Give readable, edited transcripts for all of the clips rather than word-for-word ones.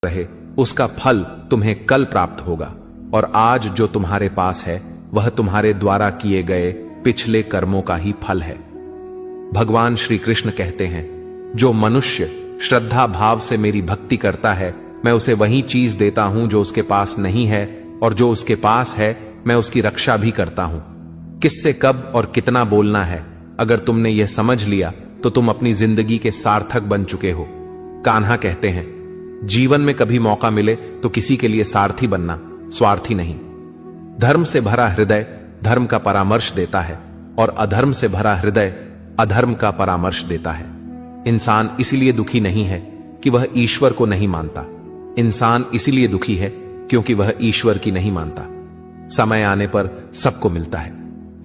रहे उसका फल तुम्हें कल प्राप्त होगा, और आज जो तुम्हारे पास है वह तुम्हारे द्वारा किए गए पिछले कर्मों का ही फल है। भगवान श्री कृष्ण कहते हैं, जो मनुष्य श्रद्धा भाव से मेरी भक्ति करता है मैं उसे वही चीज देता हूं जो उसके पास नहीं है, और जो उसके पास है मैं उसकी रक्षा भी करता हूं। किससे कब और कितना बोलना है, अगर तुमने यह समझ लिया तो तुम अपनी जिंदगी के सार्थक बन चुके हो। कान्हा कहते हैं, जीवन में कभी मौका मिले तो किसी के लिए सारथी बनना, स्वार्थी नहीं। धर्म से भरा हृदय धर्म का परामर्श देता है, और अधर्म से भरा हृदय अधर्म का परामर्श देता है। इंसान इसीलिए दुखी नहीं है कि वह ईश्वर को नहीं मानता, इंसान इसीलिए दुखी है क्योंकि वह ईश्वर की नहीं मानता। समय आने पर सबको मिलता है,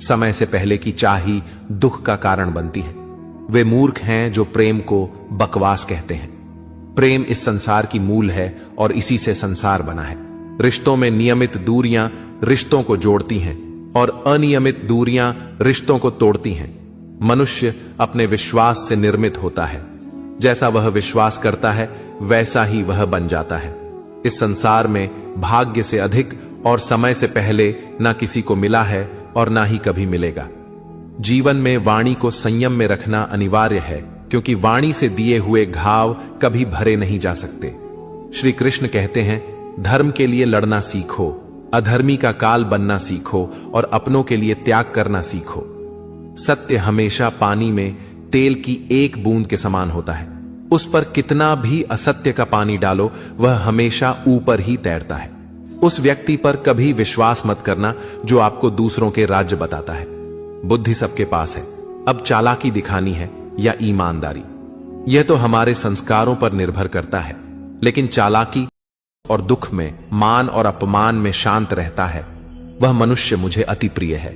समय से पहले की चाह ही दुख का कारण बनती है। वे मूर्ख हैं जो प्रेम को बकवास कहते हैं। प्रेम इस संसार की मूल है और इसी से संसार बना है। रिश्तों में नियमित दूरियां रिश्तों को जोड़ती हैं और अनियमित दूरियां रिश्तों को तोड़ती हैं। मनुष्य अपने विश्वास से निर्मित होता है, जैसा वह विश्वास करता है वैसा ही वह बन जाता है। इस संसार में भाग्य से अधिक और समय से पहले ना किसी को मिला है और ना ही कभी मिलेगा। जीवन में वाणी को संयम में रखना अनिवार्य है, क्योंकि वाणी से दिए हुए घाव कभी भरे नहीं जा सकते। श्री कृष्ण कहते हैं, धर्म के लिए लड़ना सीखो, अधर्मी का काल बनना सीखो और अपनों के लिए त्याग करना सीखो। सत्य हमेशा पानी में तेल की एक बूंद के समान होता है। उस पर कितना भी असत्य का पानी डालो वह हमेशा ऊपर ही तैरता है। उस व्यक्ति पर कभी विश्वास मत करना जो आपको दूसरों के राज्य बताता है। बुद्धि सबके पास है, अब चालाकी दिखानी है या ईमानदारी, यह तो हमारे संस्कारों पर निर्भर करता है। लेकिन चालाकी और दुख में, मान और अपमान में शांत रहता है, वह मनुष्य मुझे अति प्रिय है।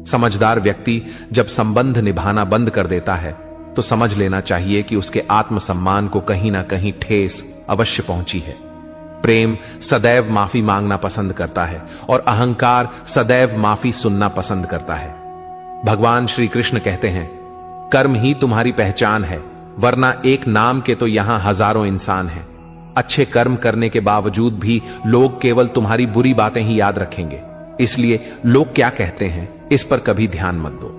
समझदार व्यक्ति जब संबंध निभाना बंद कर देता है तो समझ लेना चाहिए कि उसके आत्मसम्मान को कहीं ना कहीं ठेस अवश्य पहुंची है। प्रेम सदैव माफी मांगना पसंद करता है और अहंकार सदैव माफी सुनना पसंद करता है। भगवान श्री कृष्ण कहते हैं, कर्म ही तुम्हारी पहचान है, वरना एक नाम के तो यहां हजारों इंसान हैं। अच्छे कर्म करने के बावजूद भी लोग केवल तुम्हारी बुरी बातें ही याद रखेंगे, इसलिए लोग क्या कहते हैं इस पर कभी ध्यान मत दो।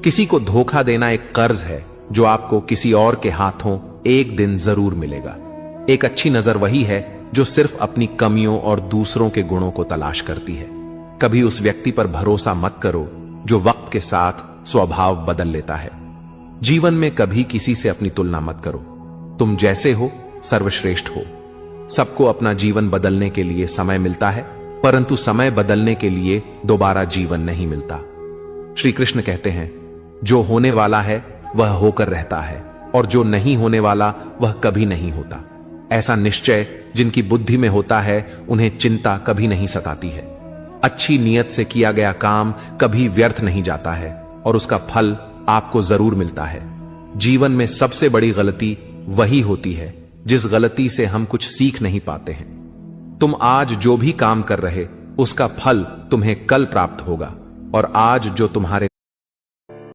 किसी को धोखा देना एक कर्ज है जो आपको किसी और के हाथों एक दिन जरूर मिलेगा। एक अच्छी नजर वही है जो सिर्फ अपनी कमियों और दूसरों के गुणों को तलाश करती है। कभी उस व्यक्ति पर भरोसा मत करो जो वक्त के साथ स्वभाव बदल लेता है। जीवन में कभी किसी से अपनी तुलना मत करो। तुम जैसे हो सर्वश्रेष्ठ हो। सबको अपना जीवन बदलने के लिए समय मिलता है, परंतु समय बदलने के लिए दोबारा जीवन नहीं मिलता। श्री कृष्ण कहते हैं, जो होने वाला है वह होकर रहता है और जो नहीं होने वाला वह कभी नहीं होता। ऐसा निश्चय जिनकी बुद्धि में होता है उन्हें चिंता कभी नहीं सताती है। अच्छी नीयत से किया गया काम कभी व्यर्थ नहीं जाता है और उसका फल आपको जरूर मिलता है। जीवन में सबसे बड़ी गलती वही होती है जिस गलती से हम कुछ सीख नहीं पाते हैं। तुम आज जो भी काम कर रहे उसका फल तुम्हें कल प्राप्त होगा, और आज जो तुम्हारे